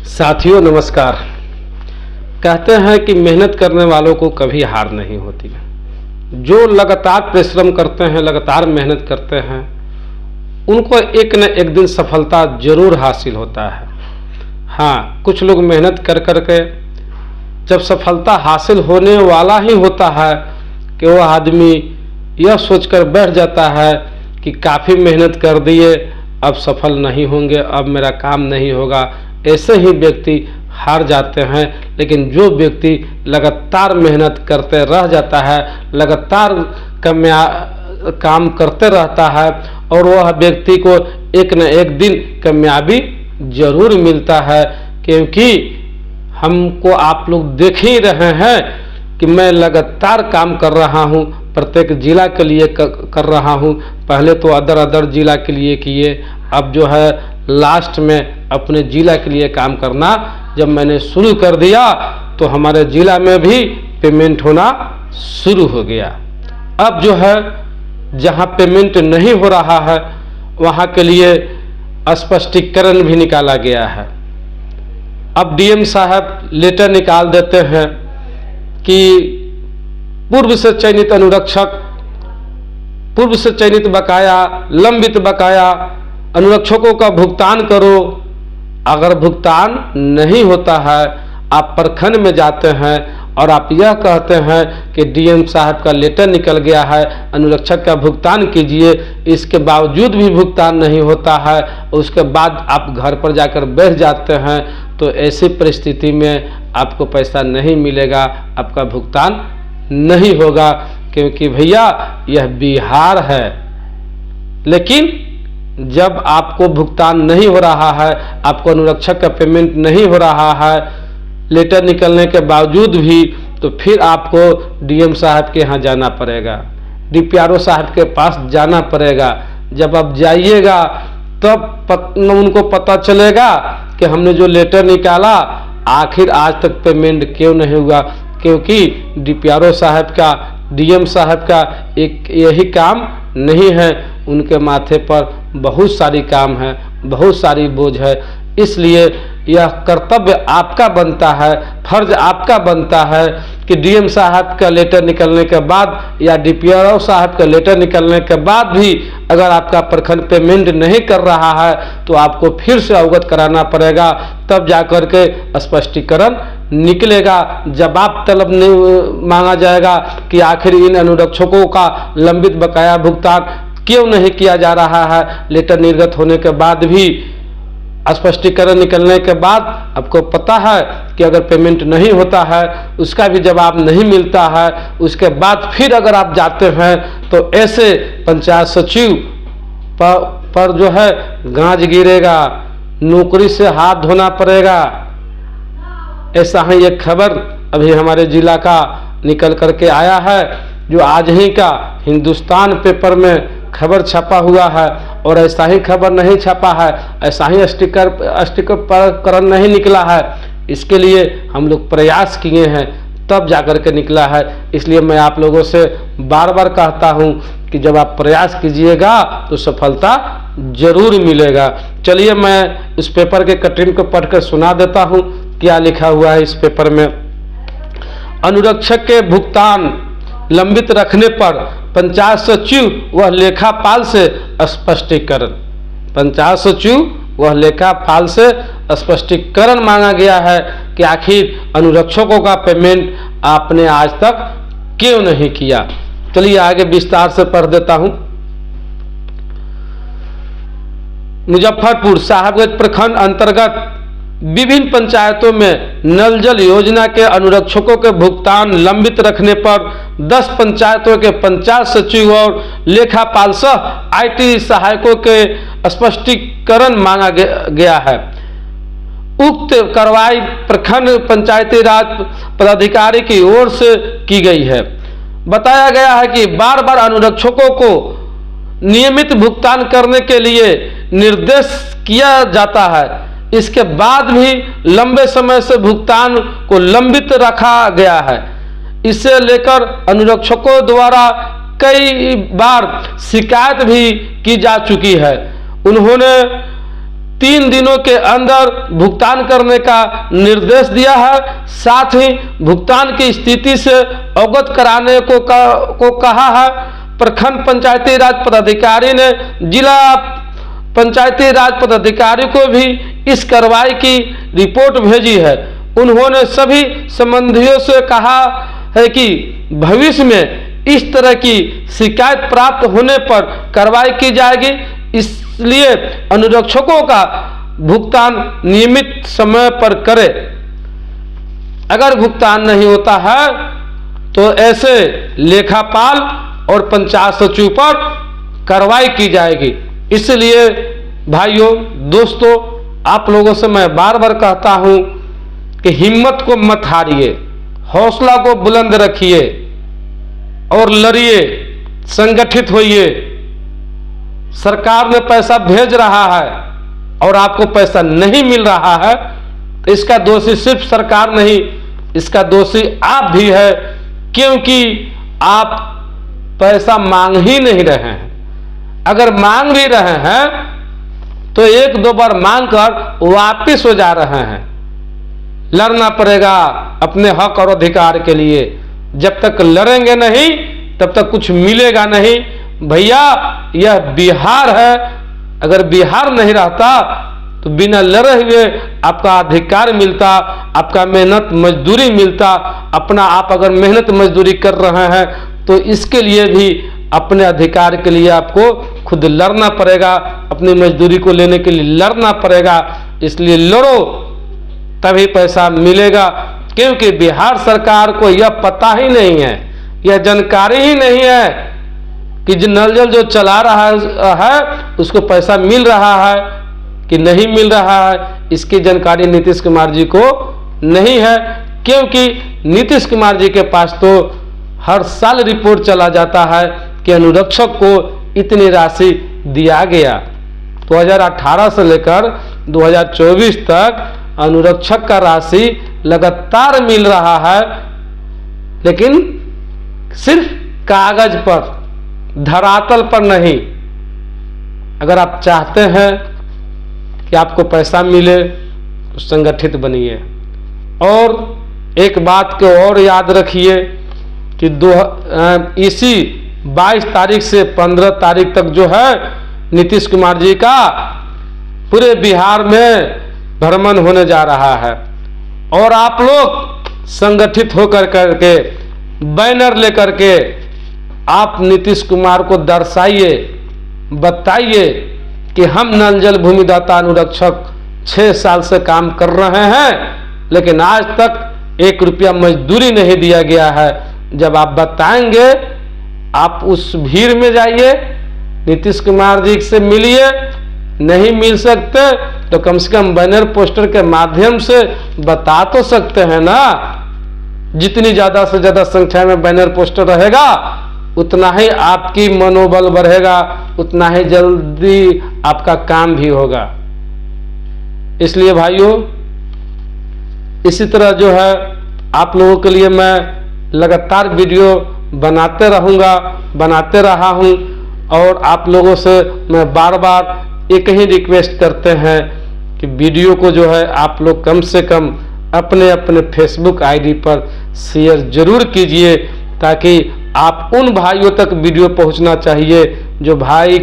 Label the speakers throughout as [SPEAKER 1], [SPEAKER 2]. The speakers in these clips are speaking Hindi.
[SPEAKER 1] साथियों नमस्कार। कहते हैं कि मेहनत करने वालों को कभी हार नहीं होती। जो लगातार परिश्रम करते हैं, लगातार मेहनत करते हैं, उनको एक न एक दिन सफलता जरूर हासिल होता है। हाँ, कुछ लोग मेहनत कर कर के जब सफलता हासिल होने वाला ही होता है कि वह आदमी यह सोचकर बैठ जाता है कि काफ़ी मेहनत कर दिए, अब सफल नहीं होंगे, अब मेरा काम नहीं होगा। ऐसे ही व्यक्ति हार जाते हैं। लेकिन जो व्यक्ति लगातार मेहनत करते रह जाता है, लगातार काम करते रहता है और वह व्यक्ति को एक न एक दिन कामयाबी जरूर मिलता है। क्योंकि हमको आप लोग देख ही रहे हैं कि मैं लगातार काम कर रहा हूँ, प्रत्येक जिला के लिए कर रहा हूँ। पहले तो अदर जिला के लिए किए, अब जो है लास्ट में अपने जिला के लिए काम करना जब मैंने शुरू कर दिया तो हमारे जिला में भी पेमेंट होना शुरू हो गया। अब जो है जहाँ पेमेंट नहीं हो रहा है वहाँ के लिए स्पष्टीकरण भी निकाला गया है। अब डीएम साहब लेटर निकाल देते हैं कि पूर्व से चयनित अनुरक्षक, पूर्व से चयनित बकाया, लंबित बकाया अनुरक्षकों का भुगतान करो। अगर भुगतान नहीं होता है, आप प्रखंड में जाते हैं और आप यह कहते हैं कि डीएम साहब का लेटर निकल गया है, अनुरक्षक का भुगतान कीजिए, इसके बावजूद भी भुगतान नहीं होता है, उसके बाद आप घर पर जाकर बैठ जाते हैं, तो ऐसी परिस्थिति में आपको पैसा नहीं मिलेगा, आपका भुगतान नहीं होगा। क्योंकि भैया यह बिहार है। लेकिन जब आपको भुगतान नहीं हो रहा है, आपको अनुरक्षक का पेमेंट नहीं हो रहा है, लेटर निकलने के बावजूद भी, तो फिर आपको डीएम साहब के यहाँ जाना पड़ेगा, डीपीआरओ साहब के पास जाना पड़ेगा। जब आप जाइएगा तब उनको पता चलेगा कि हमने जो लेटर निकाला आखिर आज तक पेमेंट क्यों नहीं हुआ। क्योंकि डीपीआरओ साहब का, डीएम साहब का एक यही काम नहीं है, उनके माथे पर बहुत सारी काम है, बहुत सारी बोझ है। इसलिए यह कर्तव्य आपका बनता है, फर्ज आपका बनता है कि डीएम साहब का लेटर निकलने के बाद या डीपीआरओ साहब का लेटर निकलने के बाद भी अगर आपका प्रखंड पेमेंट नहीं कर रहा है तो आपको फिर से अवगत कराना पड़ेगा, तब जाकर के स्पष्टीकरण निकलेगा। जवाब तलब नहीं मांगा जाएगा कि आखिर इन अनुरक्षकों का लंबित बकाया भुगतान क्यों नहीं किया जा रहा है। लेटर निर्गत होने के बाद भी, स्पष्टीकरण निकलने के बाद आपको पता है कि अगर पेमेंट नहीं होता है, उसका भी जवाब नहीं मिलता है, उसके बाद फिर अगर आप जाते हैं तो ऐसे पंचायत सचिव पर जो है गाज गिरेगा, नौकरी से हाथ धोना पड़ेगा। ऐसा ही एक खबर अभी हमारे जिला का निकल करके आया है, जो आज ही का हिंदुस्तान पेपर में खबर छपा हुआ है। और ऐसा ही खबर नहीं छपा है, ऐसा ही स्टिकरकरण नहीं निकला है, इसके लिए हम लोग प्रयास किए हैं तब जाकर के निकला है। इसलिए मैं आप लोगों से बार बार कहता हूं कि जब आप प्रयास कीजिएगा तो सफलता जरूर मिलेगा। चलिए मैं इस पेपर के कटिंग को पढ़कर सुना देता हूं क्या लिखा हुआ है इस पेपर में। अनुरक्षक के भुगतान लंबित रखने पर पंचायत सचिव व लेखापाल से स्पष्टीकरण। पंचायत सचिव व लेखापाल से स्पष्टीकरण मांगा गया है कि आखिर अनुरक्षकों का पेमेंट आपने आज तक क्यों नहीं किया। चलिए आगे विस्तार से पढ़ देता हूं। मुजफ्फरपुर साहबगंज प्रखंड अंतर्गत विभिन्न पंचायतों में नल जल योजना के अनुरक्षकों के भुगतान लंबित रखने पर 10 पंचायतों के पंचायत सचिव और लेखापाल सह आईटी सहायकों के स्पष्टीकरण मांगा गया है। उक्त कार्रवाई प्रखंड पंचायती राज पदाधिकारी की ओर से की गई है। बताया गया है कि बार बार अनुरक्षकों को नियमित भुगतान करने के लिए निर्देश किया जाता है, इसके बाद भी लंबे समय से भुगतान को लंबित रखा गया है। इसे लेकर अनुरक्षकों द्वारा कई बार शिकायत भी की जा चुकी है। उन्होंने 3 दिनों के अंदर भुगतान करने का निर्देश दिया है। साथ ही भुगतान की स्थिति से अवगत कराने को कहा है। प्रखंड पंचायती राज पदाधिकारी ने जिला पंचायती राज पदाधिकारी को भी इस कार्रवाई की रिपोर्ट भेजी है। उन्होंने सभी संबंधियों से कहा है कि भविष्य में इस तरह की शिकायत प्राप्त होने पर कार्रवाई की जाएगी। इसलिए अनुरक्षकों का भुगतान नियमित समय पर करें। अगर भुगतान नहीं होता है तो ऐसे लेखापाल और पंचायत सचिव पर कार्रवाई की जाएगी। इसलिए भाइयों दोस्तों, आप लोगों से मैं बार बार कहता हूं कि हिम्मत को मत हारिए, हौसला को बुलंद रखिए और लड़िए, संगठित होइए। सरकार ने पैसा भेज रहा है और आपको पैसा नहीं मिल रहा है तो इसका दोषी सिर्फ सरकार नहीं, इसका दोषी आप भी है, क्योंकि आप पैसा मांग ही नहीं रहे हैं। अगर मांग भी रहे हैं तो 1-2 बार मांग कर वापिस हो जा रहे हैं। लड़ना पड़ेगा अपने हक और अधिकार के लिए। जब तक लड़ेंगे नहीं तब तक कुछ मिलेगा नहीं। भैया यह बिहार है, अगर बिहार नहीं रहता तो बिना लड़े हुए आपका अधिकार मिलता, आपका मेहनत मजदूरी मिलता। अपना आप अगर मेहनत मजदूरी कर रहे हैं तो इसके लिए भी अपने अधिकार के लिए आपको खुद लड़ना पड़ेगा, अपनी मजदूरी को लेने के लिए लड़ना पड़ेगा। इसलिए लड़ो तभी पैसा मिलेगा, क्योंकि बिहार सरकार को यह पता ही नहीं है, यह जानकारी ही नहीं है कि जो नल जल जो चला रहा है उसको पैसा मिल रहा है कि नहीं मिल रहा है। इसकी जानकारी नीतीश कुमार जी को नहीं है, क्योंकि नीतीश कुमार जी के पास तो हर साल रिपोर्ट चला जाता है कि अनुरक्षक को इतनी राशि दिया गया। 2018 से लेकर 2024 तक अनुरक्षक का राशि लगातार मिल रहा है, लेकिन सिर्फ कागज पर, धरातल पर नहीं। अगर आप चाहते हैं कि आपको पैसा मिले तो संगठित बनिए। और एक बात को और याद रखिए कि इसी 22 तारीख से 15 तारीख तक जो है नीतीश कुमार जी का पूरे बिहार में भ्रमण होने जा रहा है। और आप लोग संगठित होकर करके बैनर लेकर के आप नीतीश कुमार को दर्शाइए, बताइए कि हम नल जल भूमिदाता अनुरक्षक 6 साल से काम कर रहे हैं, लेकिन आज तक 1 रुपया मजदूरी नहीं दिया गया है। जब आप बताएंगे, आप उस भीड़ में जाइए, नीतीश कुमार जी से मिलिए। नहीं मिल सकते तो कम से कम बैनर पोस्टर के माध्यम से बता तो सकते हैं ना। जितनी ज्यादा से ज्यादा संख्या में बैनर पोस्टर रहेगा उतना ही आपकी मनोबल बढ़ेगा, उतना ही जल्दी आपका काम भी होगा। इसलिए भाइयों, इसी तरह जो है आप लोगों के लिए मैं लगातार वीडियो बनाते रहूँगा, बनाते रहा हूँ। और आप लोगों से मैं बार बार एक ही रिक्वेस्ट करते हैं कि वीडियो को जो है आप लोग कम से कम अपने अपने फेसबुक आईडी पर शेयर जरूर कीजिए, ताकि आप उन भाइयों तक वीडियो पहुंचना चाहिए जो भाई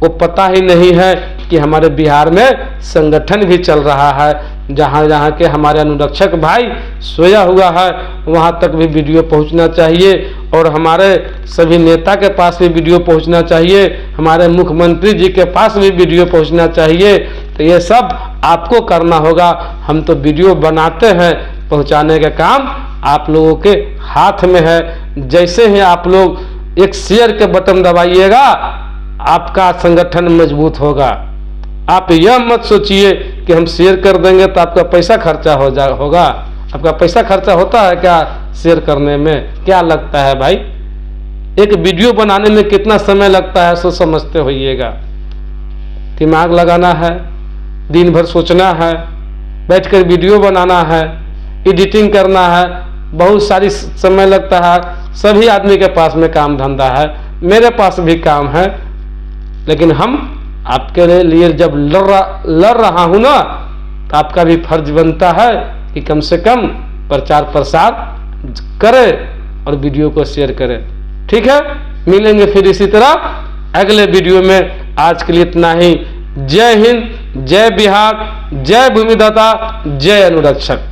[SPEAKER 1] को पता ही नहीं है कि हमारे बिहार में संगठन भी चल रहा है। जहाँ जहाँ के हमारे अनुरक्षक भाई सोया हुआ है वहाँ तक भी वीडियो पहुँचना चाहिए, और हमारे सभी नेता के पास भी वीडियो पहुँचना चाहिए, हमारे मुख्यमंत्री जी के पास भी वीडियो पहुँचना चाहिए। तो ये सब आपको करना होगा। हम तो वीडियो बनाते हैं, पहुँचाने का काम आप लोगों के हाथ में है। जैसे ही आप लोग एक शेयर के बटन दबाइएगा, आपका संगठन मजबूत होगा। आप यह मत सोचिए कि हम शेयर कर देंगे तो आपका पैसा खर्चा होगा। आपका पैसा खर्चा होता है क्या शेयर करने में? क्या लगता है भाई? एक वीडियो बनाने में कितना समय लगता है सो समझते होइएगा। दिमाग लगाना है, दिन भर सोचना है, बैठकर वीडियो बनाना है, एडिटिंग करना है, बहुत सारी समय लगता है। सभी आदमी के पास में काम धंधा है, मेरे पास भी काम है, लेकिन हम आपके लिए जब लड़ रहा हूं ना, तो आपका भी फर्ज बनता है कि कम से कम प्रचार प्रसार करें और वीडियो को शेयर करें। ठीक है, मिलेंगे फिर इसी तरह अगले वीडियो में। आज के लिए इतना ही। जय हिंद, जय बिहार, जय भूमिदाता, जय अनुरक्षक।